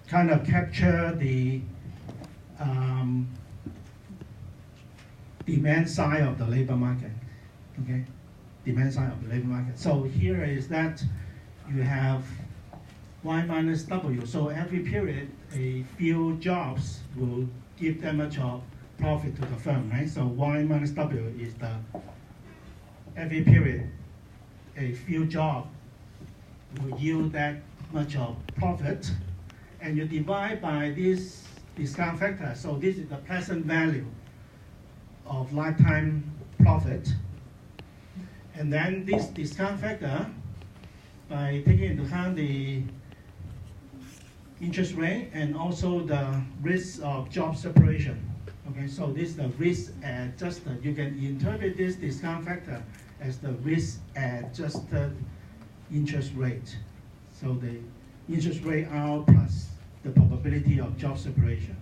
kind of capture the demand side of the labor market, okay? Demand side of the labor market. So here is that you have Y minus W. So every period, a few jobs will give that much of profit to the firm, right? So Y minus W is the every period, a few jobs will yield that much of profit, and you divide by this discount factor. So this is the present value of lifetime profit. And then this discount factor, by taking into account the interest rate and also the risk of job separation. Okay, so this is the risk adjusted. You can interpret this discount factor as the risk adjusted interest rate. So the interest rate R plus the probability of job separation.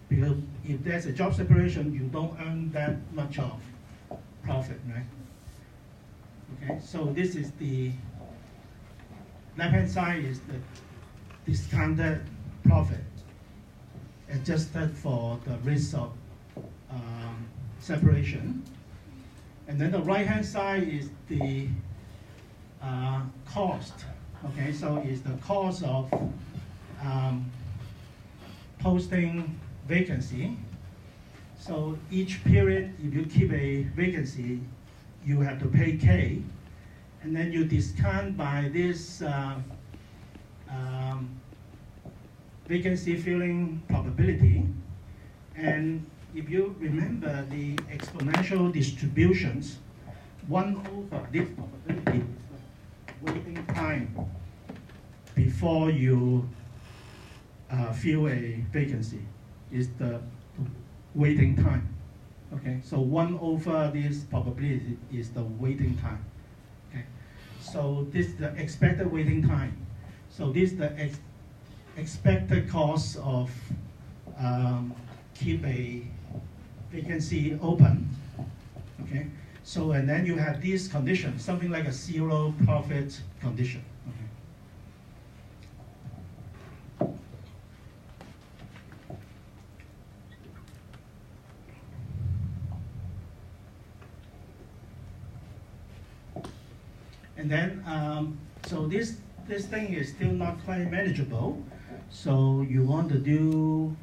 Because if there's a job separation, you don't earn that much of profit, right? Okay, so this is the left-hand side is the discounted profit adjusted for the risk of separation. And then the right-hand side is the cost. Okay, so it's the cost of posting vacancy. So each period, if you keep a vacancy, you have to pay K, and then you discount by this vacancy filling probability. And if you remember the exponential distributions, 1 over this probability is the waiting time before you fill a vacancy, is the waiting time. Okay, so 1 over this probability is the waiting time. Okay, so this is the expected waiting time. So this is the expected cost of keep a vacancy open. Okay, so and then you have this condition, something like a zero profit condition. Okay. And then, so this thing is still not quite manageable. So you want to do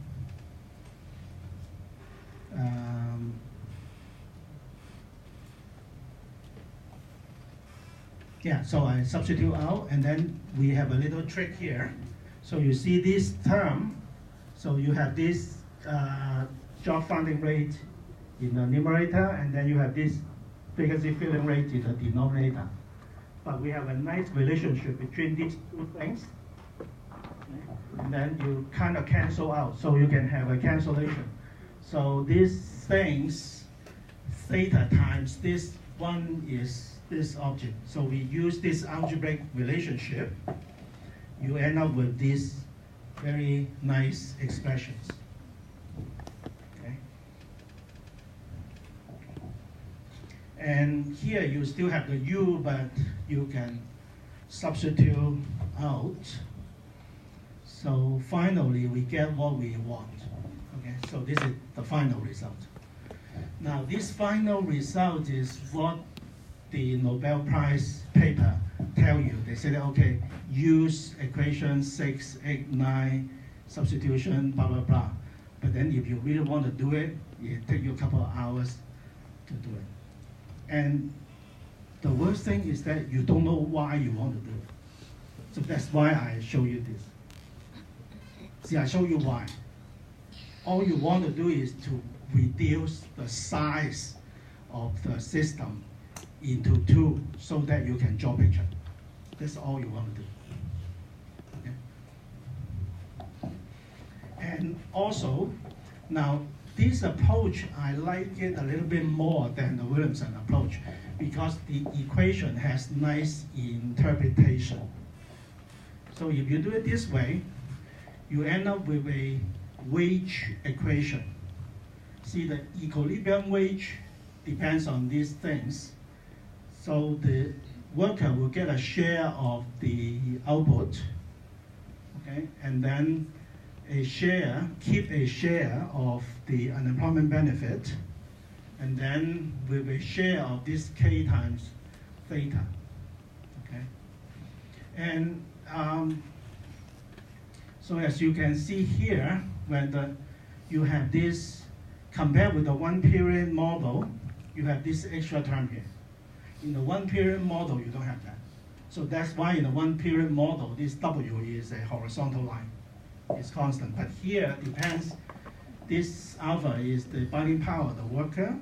yeah, so I substitute out, and then we have a little trick here. So you see this term, so you have this job funding rate in the numerator, and then you have this vacancy filling rate in the denominator. But we have a nice relationship between these two things. And then you kind of cancel out, so you can have a cancellation. So these things, theta times this one is this object. So we use this algebraic relationship. You end up with these very nice expressions. Okay. And here you still have the U, but you can substitute out. So finally, we get what we want. Okay, so this is the final result. Now, this final result is what the Nobel Prize paper tell you. They said, okay, use equation 6, 8, 9, substitution, blah, blah, blah. But then if you really want to do it, it take you a couple of hours to do it. And the worst thing is that you don't know why you want to do it. So that's why I show you this. See, I show you why. All you want to do is to reduce the size of the system into 2 so that you can draw picture. That's all you want to do. Okay? And also, now this approach, I like it a little bit more than the Williamson approach because the equation has nice interpretation. So if you do it this way, you end up with a wage equation. See, the equilibrium wage depends on these things. So the worker will get a share of the output, okay, and then keep a share of the unemployment benefit, and then with a share of this k times theta, okay? And so as you can see here, when you have this, compared with the one period model, you have this extra term here. In the one period model, you don't have that. So that's why in the one period model, this W is a horizontal line. It's constant. But here it depends. This alpha is the buying power of the worker.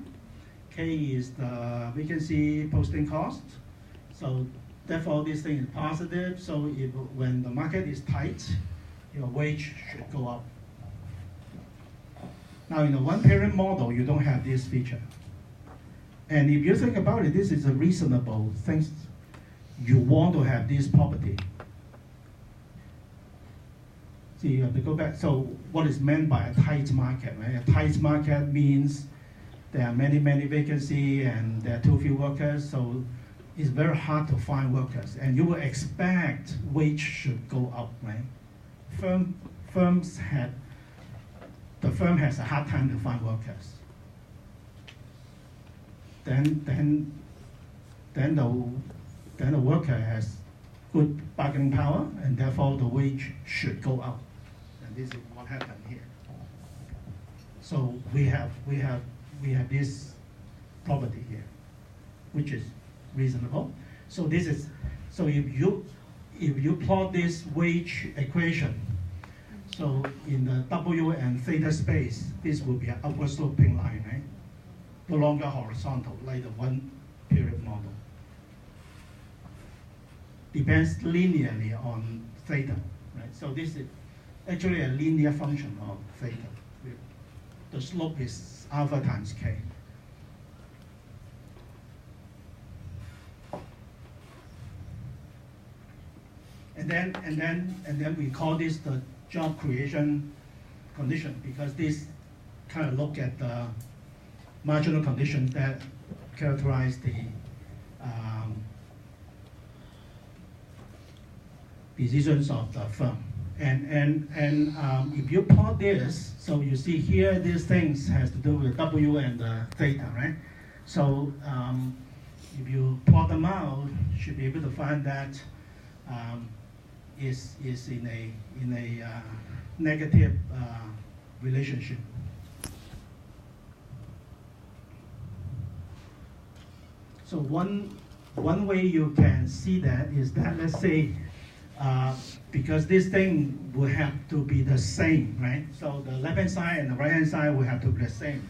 K is the vacancy posting cost. So therefore, this thing is positive. So when the market is tight, your wage should go up. Now in the one period model, you don't have this feature. And if you think about it, this is a reasonable thing. You want to have this property. See, you have to go back. So what is meant by a tight market, right? A tight market means there are many vacancies and there are too few workers, so it's very hard to find workers. And you will expect wage should go up, right? The firm has a hard time to find workers. Then the worker has good bargaining power, and therefore the wage should go up. And this is what happened here. So we have this property here, which is reasonable. So this is, so if you plot this wage equation, so in the W and theta space, this will be an upward sloping line, right? No longer horizontal, like the one period model. Depends linearly on theta, right? So this is actually a linear function of theta. The slope is alpha times k. And then we call this the job creation condition, because this kind of look at the marginal conditions that characterize the decisions of the firm. And if you plot this, so you see here, these things has to do with W and theta, right? So if you plot them out, you should be able to find that is in a negative relationship. So one way you can see that is that, let's say, because this thing will have to be the same, right? So the left-hand side and the right-hand side will have to be the same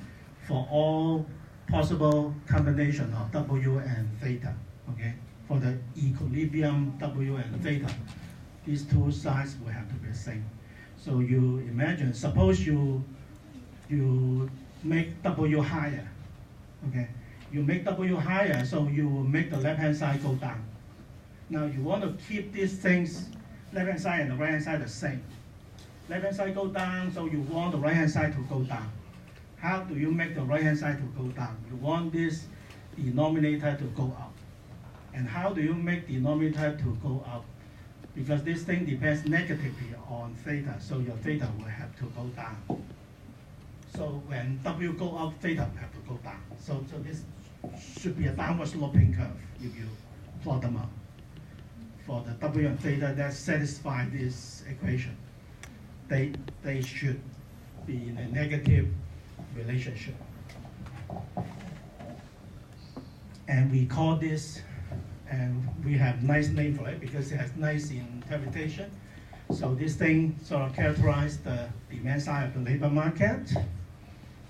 for all possible combination of W and theta, okay? For the equilibrium W and theta, these two sides will have to be the same. So you imagine, suppose you make W higher, okay? You make W higher, so you will make the left-hand side go down. Now you want to keep these things, left-hand side and the right-hand side the same. Left-hand side go down, so you want the right-hand side to go down. How do you make the right-hand side to go down? You want this denominator to go up. And how do you make the denominator to go up? Because this thing depends negatively on theta, so your theta will have to go down. So when W go up, theta will have to go down. So this should be a downward sloping curve if you plot them out. For the W and theta that satisfy this equation, they should be in a negative relationship. And we call this, and we have nice name for it because it has nice interpretation. So this thing sort of characterizes the demand side of the labor market,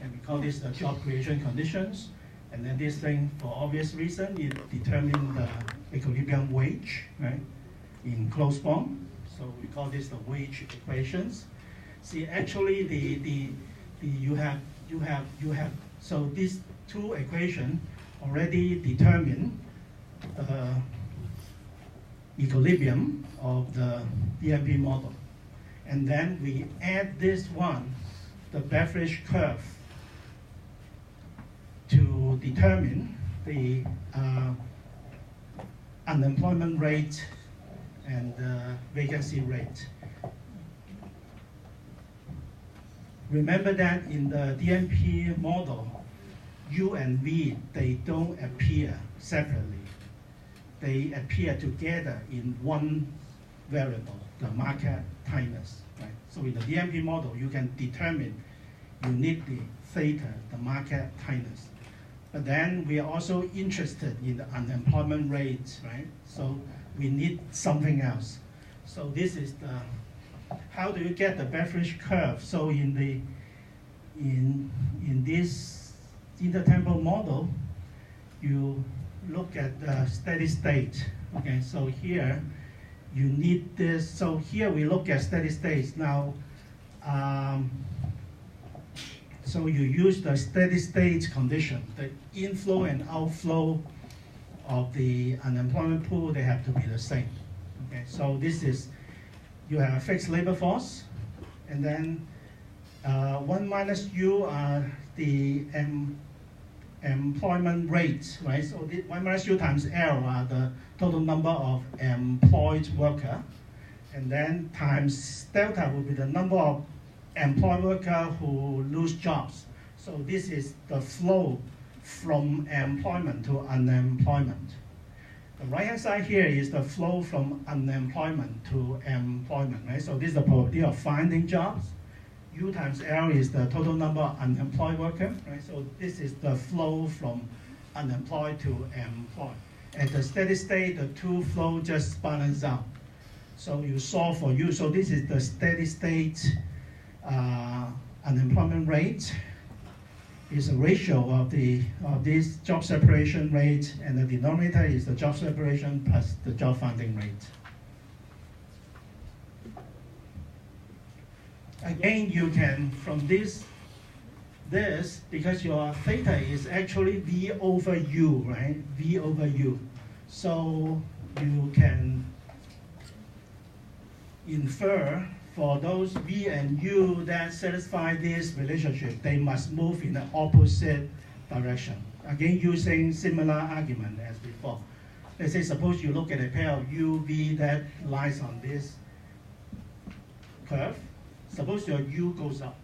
and we call this the job creation conditions. And then this thing, for obvious reason, it determines the equilibrium wage, right, in closed form. So we call this the wage equations. See, actually, you have so these two equations already determine the equilibrium of the BMP model, and then we add this one, the Beveridge curve, to determine the unemployment rate and the vacancy rate. Remember that in the DMP model, U and V, they don't appear separately. They appear together in one variable, the market tightness. Right? So in the DMP model, you can determine uniquely theta, the market tightness. But then we are also interested in the unemployment rate, right? So we need something else. So this is the, how do you get the Beveridge curve? So in this intertemporal model, you look at the steady state. Okay, so here you need this. So here we look at steady states. Now, so you use the steady state condition. The inflow and outflow of the unemployment pool, they have to be the same. Okay, so this is, you have a fixed labor force, and then 1 minus U are the employment rates, right? So 1 minus U times L are the total number of employed worker, and then times delta will be the number of employed worker who lose jobs. So this is the flow from employment to unemployment. The right-hand side here is the flow from unemployment to employment, right? So this is the probability of finding jobs. U times L is the total number of unemployed workers, right? So this is the flow from unemployed to employed. At the steady state, the two flow just balance out. So you solve for U. So this is the steady state unemployment rate. Is a ratio of this job separation rate, and the denominator is the job separation plus the job finding rate. Again, you can, from this, because your theta is actually V over U, right? V over U. So you can infer for those V and U that satisfy this relationship, they must move in the opposite direction. Again, using similar argument as before. Let's say, suppose you look at a pair of U, V that lies on this curve. Suppose your U goes up.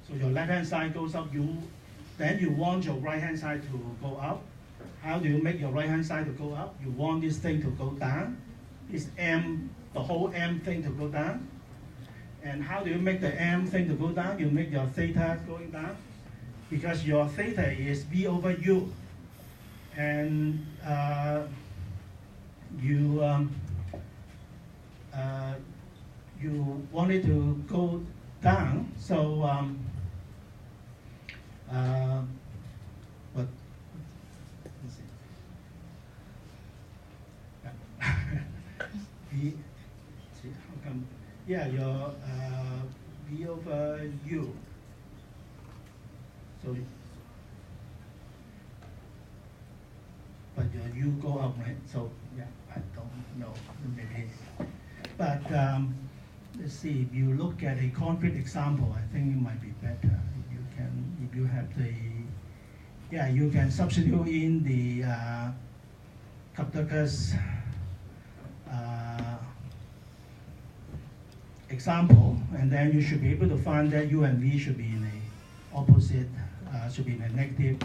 So your left-hand side goes up, then you want your right-hand side to go up. How do you make your right-hand side to go up? You want this thing to go down. This M, the whole M thing to go down. And how do you make the M thing to go down? You make your theta going down, because your theta is V over U. And you want it to go down, so but let's see. V, see how come? Yeah, your V over U. So, but your U go up, right? So yeah, I don't know, maybe. But let's see. If you look at a concrete example, I think it might be better. If you have the, yeah, you can substitute in the Kaptakas example, and then you should be able to find that U and V should be in a opposite, should be in a negative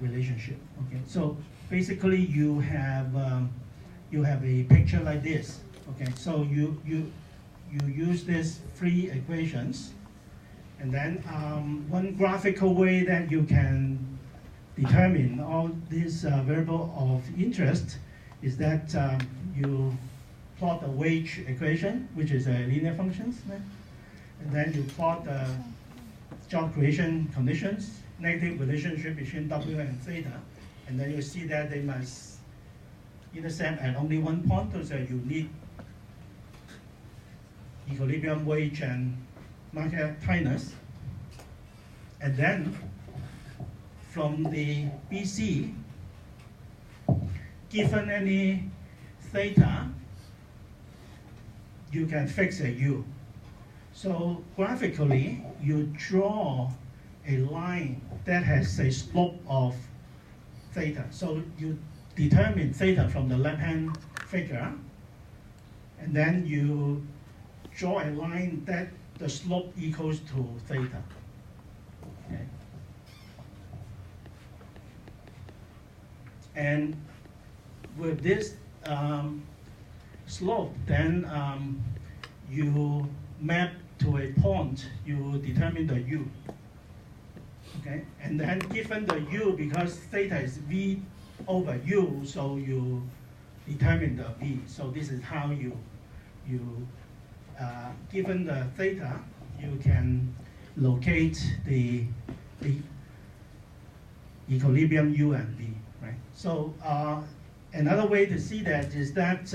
relationship. Okay, so basically you have a picture like this. Okay, so you use these three equations, and then one graphical way that you can determine all these variable of interest is that you plot the wage equation, which is a linear function, right? And then you plot the job creation conditions, negative relationship between W and theta, and then you see that they must intercept at only one point, so you need equilibrium wage and market tightness. And then from the BC, given any theta, you can fix a U. So graphically, you draw a line that has a slope of theta. So you determine theta from the left-hand figure, and then you draw a line that the slope equals to theta. Okay. And with this slope, then you map to a point, you determine the u. Okay, and then given the u, because theta is v over u, so you determine the v. So this is how you given the theta, you can locate the equilibrium u and v, right? So another way to see that is that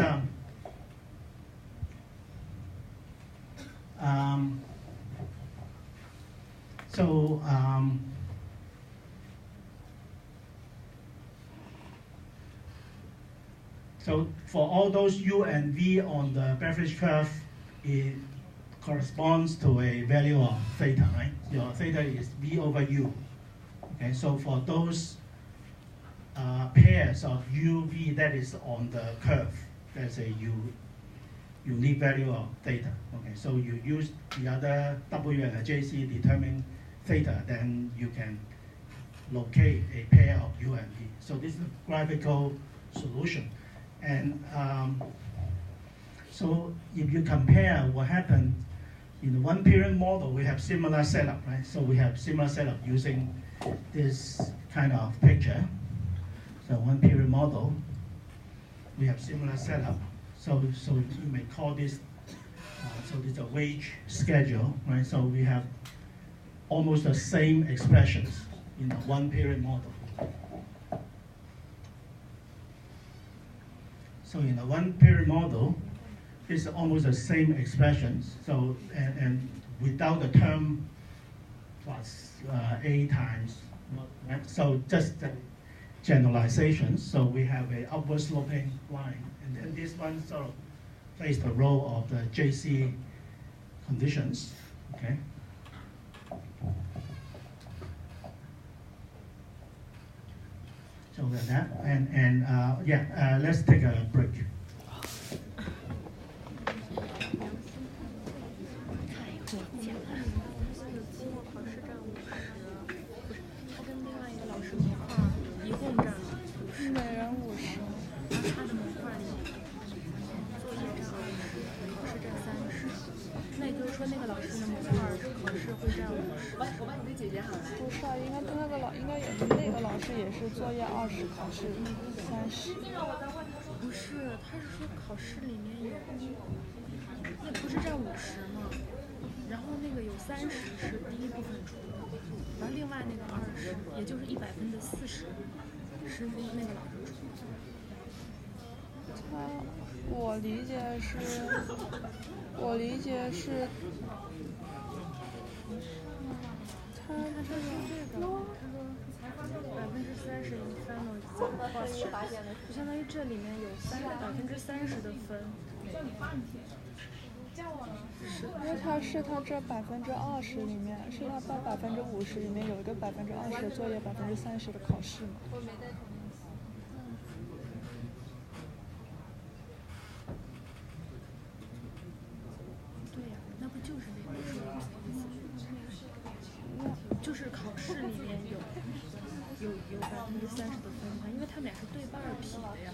so for all those u and v on the Beveridge curve, it corresponds to a value of theta, right? Your theta is v over u. Okay, so for those pairs of u, v that is on the curve, there's a unique value of theta. Okay, so you use the other w and a jc determine theta, then you can locate a pair of u and v. So this is a graphical solution. And so if you compare what happened in the one period model, we have similar setup, right? So we have similar setup using this kind of picture. So one period model, we have similar setup. So you may call this, so this is a wage schedule, right? So we have almost the same expressions in a one period model. So in a one period model, it's almost the same expressions. So and without the term plus a times, right? So just the generalizations. So we have a upward sloping line, and then this one sort of plays the role of the JC conditions. Okay. So that and let's take a break.应该也是那个老师也是作业20，考试30。不是，他是说考试里面有，那不是占50吗？然后那个有30是第一部分出的，然后另外那个20，也就是140%是那个老师出的。我理解是，他说这个，他说30%以final exam， 就相当于这里面有30%的分。因为他这20%里面，是他50%里面有一个20%的作业，30%的考试嘛。对呀，那不就是那个说就是考试里面有30%的分嘛，因为他们俩是对半比的呀。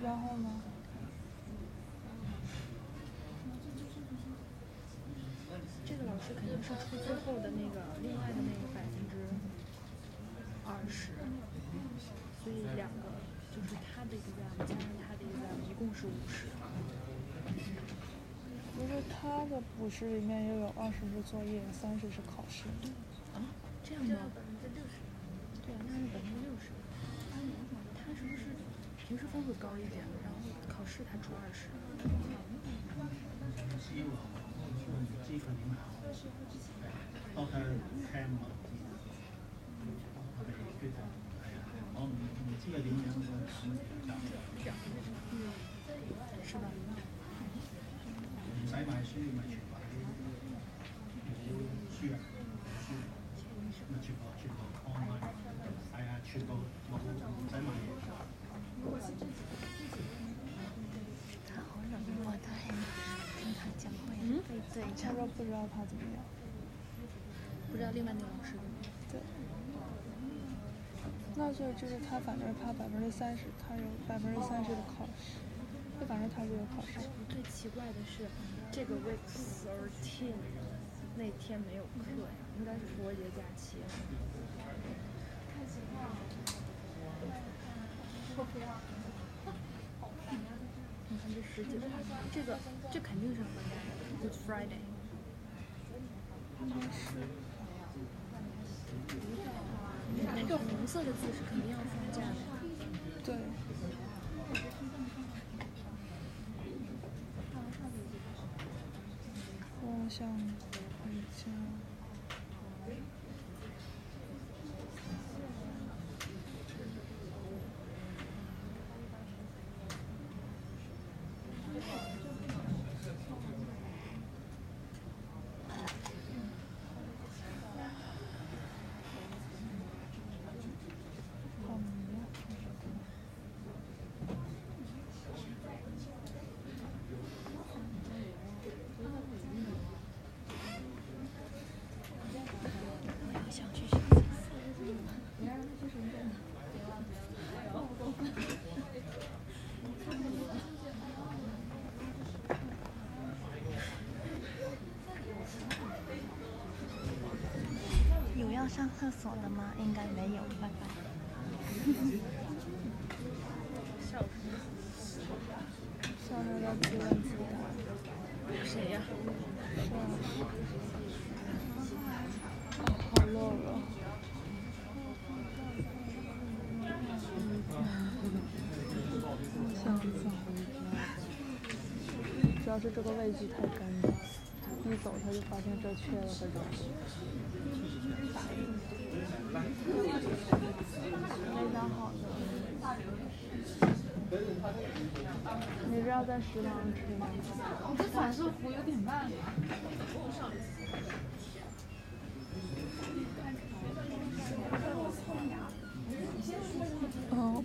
然后呢？这个老师肯定是出最后的那个另外的那个20%，所以两个就是他的exam加上他的exam一共是50%。不是他的50里面又有20是作业，30是考试。啊，这样吗？对啊，那是60%。他是不是平时分数高一点，然后考试他出20？基本挺好。我睇聽文字，佢就係啊，我唔知係點樣嘅咁是吧？唔使買書，咪全部書啊，咪全部 online， 係啊，全部冇唔使買嘢。他好冷漠，他很跟他讲话也对，他说不知道他怎么样，不知道另外那个老师怎么样。对。那就是他，反正他30%，他有30%的考试，就反正他是有考试。最奇怪的是，这个 week 13那天没有课呀，应该是复活节假期。你看这10几号，这肯定是放假的 ，Good Friday。应该是。这个红色的字是肯定要放假的。对。我想回家。有要上厕所的吗？应该没有，拜拜。上面要自问自答。谁呀？好热了。想走。主要是这个位置太干净，一走他就发现这缺了个人。没打好的。你是要在食堂吃吗？这反射弧有点慢。哦。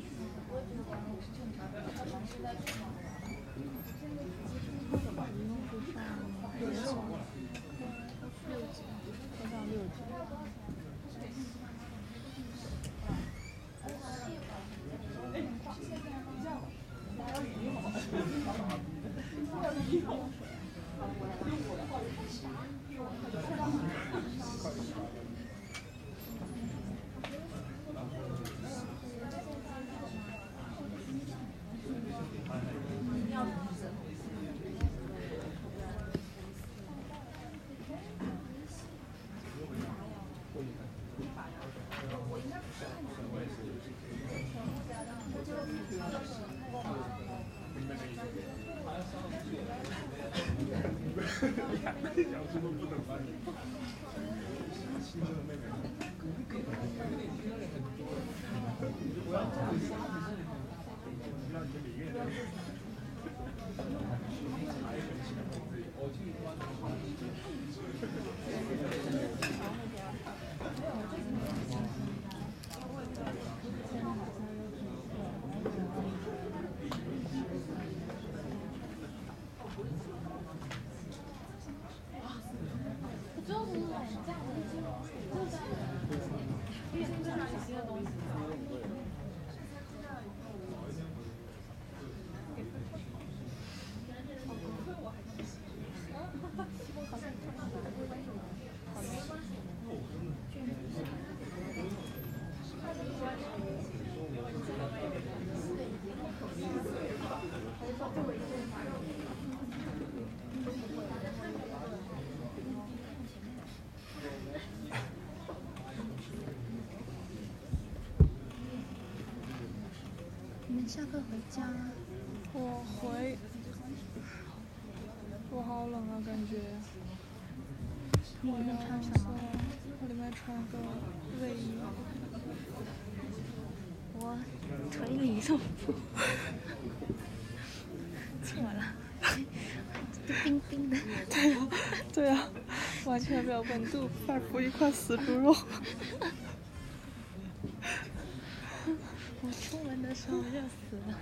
你们下课回家？我好冷啊，感觉。你里面穿什么？我里面穿个卫衣。我腿里冻不。错了，都冰冰的。对啊，完全没有温度，仿佛一块死猪肉。我出门的时候热死了。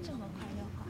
这么快就好。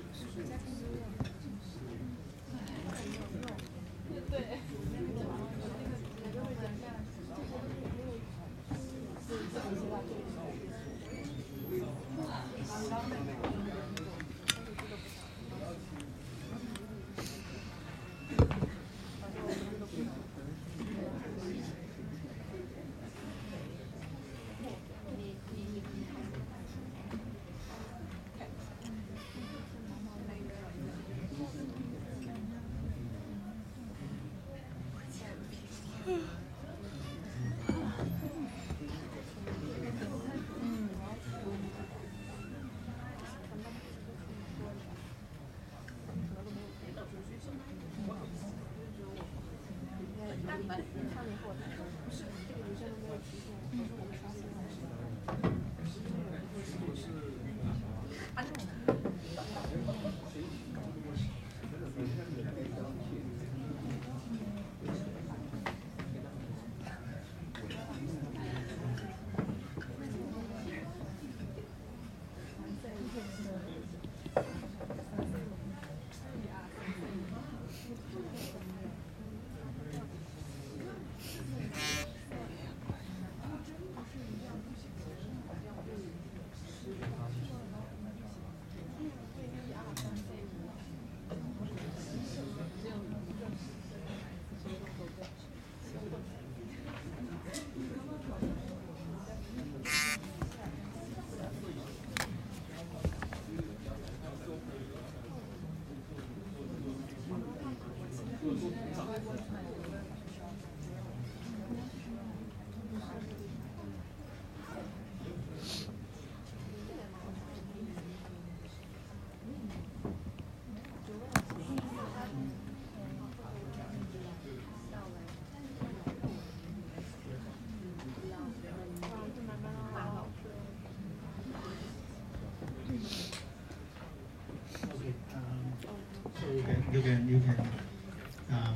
You can,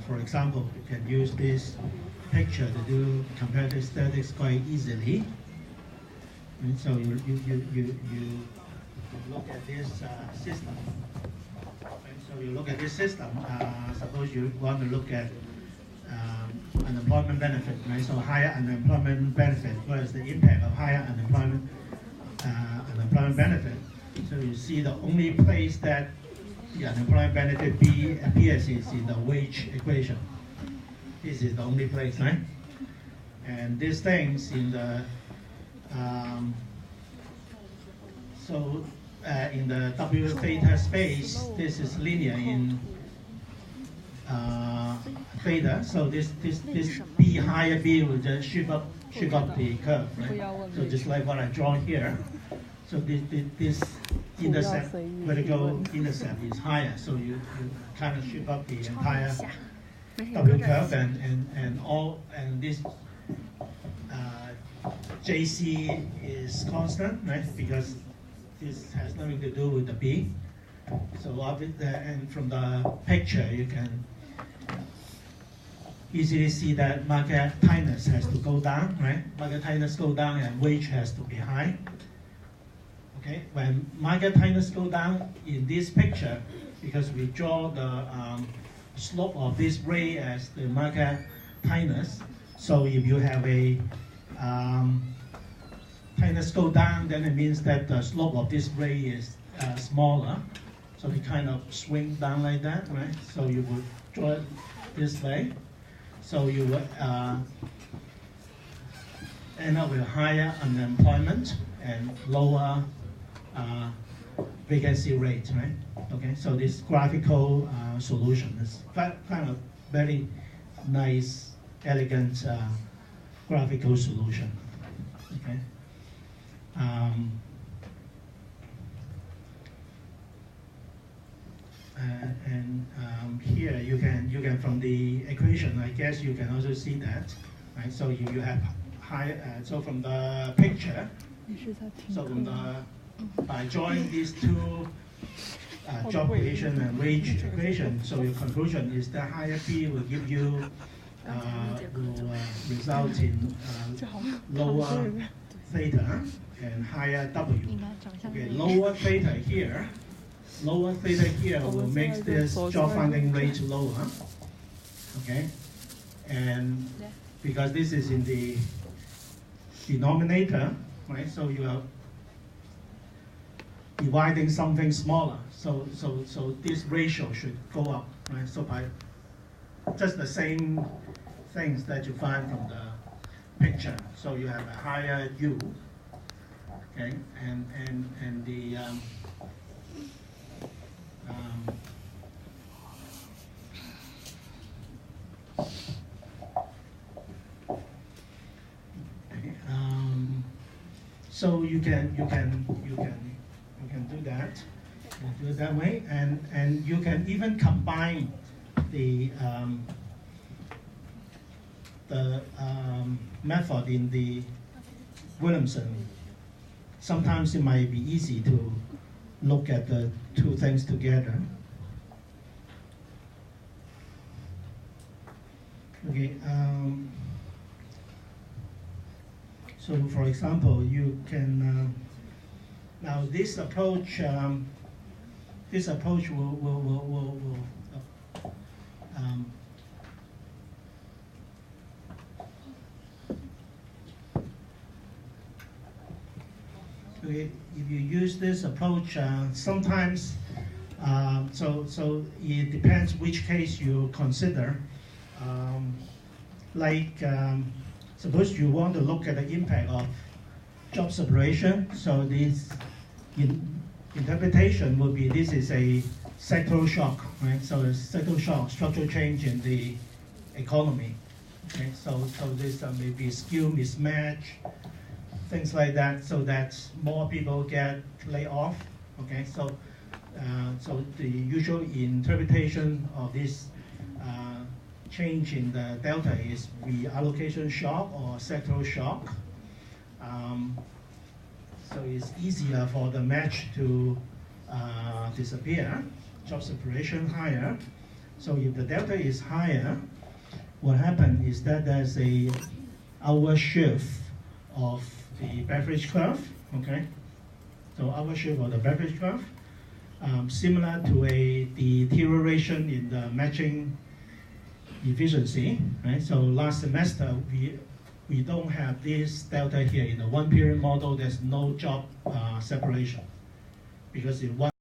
for example, you can use this picture to do comparative statistics quite easily. And so you look at this system. And so you look at this system. Suppose you want to look at unemployment benefit, right? So higher unemployment benefit. What is the impact of higher unemployment benefit? So you see the only place that the unemployment benefit B appears is in the wage equation. This is the only place, right? And these things in the in the W theta space, this is linear in theta. So this B higher B will just shift up the curve, right? So just like what I drawn here. So this intercept, vertical intercept is higher. So you kind of shift up the entire W curve and this JC is constant, right? Because this has nothing to do with the B. So and from the picture you can easily see that market tightness has to go down, right? Market tightness go down and wage has to be high. Okay, when market tightness go down in this picture, because we draw the slope of this ray as the market tightness, so if you have a tightness go down, then it means that the slope of this ray is smaller. So it kind of swing down like that, right? So you would draw it this way. So you would end up with higher unemployment and lower vacancy rate, right? Okay, so this graphical solution is kind of very nice, elegant graphical solution. Okay. Here you can from the equation, I guess you can also see that, right? So you have high. So from the picture, so from the by drawing these two job creation and wage equation, so your conclusion is that higher P will give you will result in lower theta and higher W. Okay, lower theta here will make this job finding rate lower. Okay, and because this is in the denominator, right? So you are dividing something smaller. So this ratio should go up, right? So by just the same things that you find from the picture. So you have a higher U, okay, and the so you can do that. You do it that way, and you can even combine the the method in the Williamson, sometimes it might be easy to look at the two things together. Okay. So, for example, you can now this approach will okay, if you use this approach, sometimes so it depends which case you consider. Suppose you want to look at the impact of job separation. So this interpretation would be this is a sectoral shock, right? So a sectoral shock, structural change in the economy. Okay, so this may be skill mismatch, things like that, so that more people get laid off. Okay, so the usual interpretation of this change in the delta is reallocation shock or sectoral shock. So it's easier for the match to disappear, job separation higher. So if the delta is higher, what happens is that there's a outward shift of the beverage curve, okay? So outward shift of the beverage curve, similar to a deterioration in the matching efficiency, right? So last semester, we don't have this delta here. In the one period model, there's no job separation because in one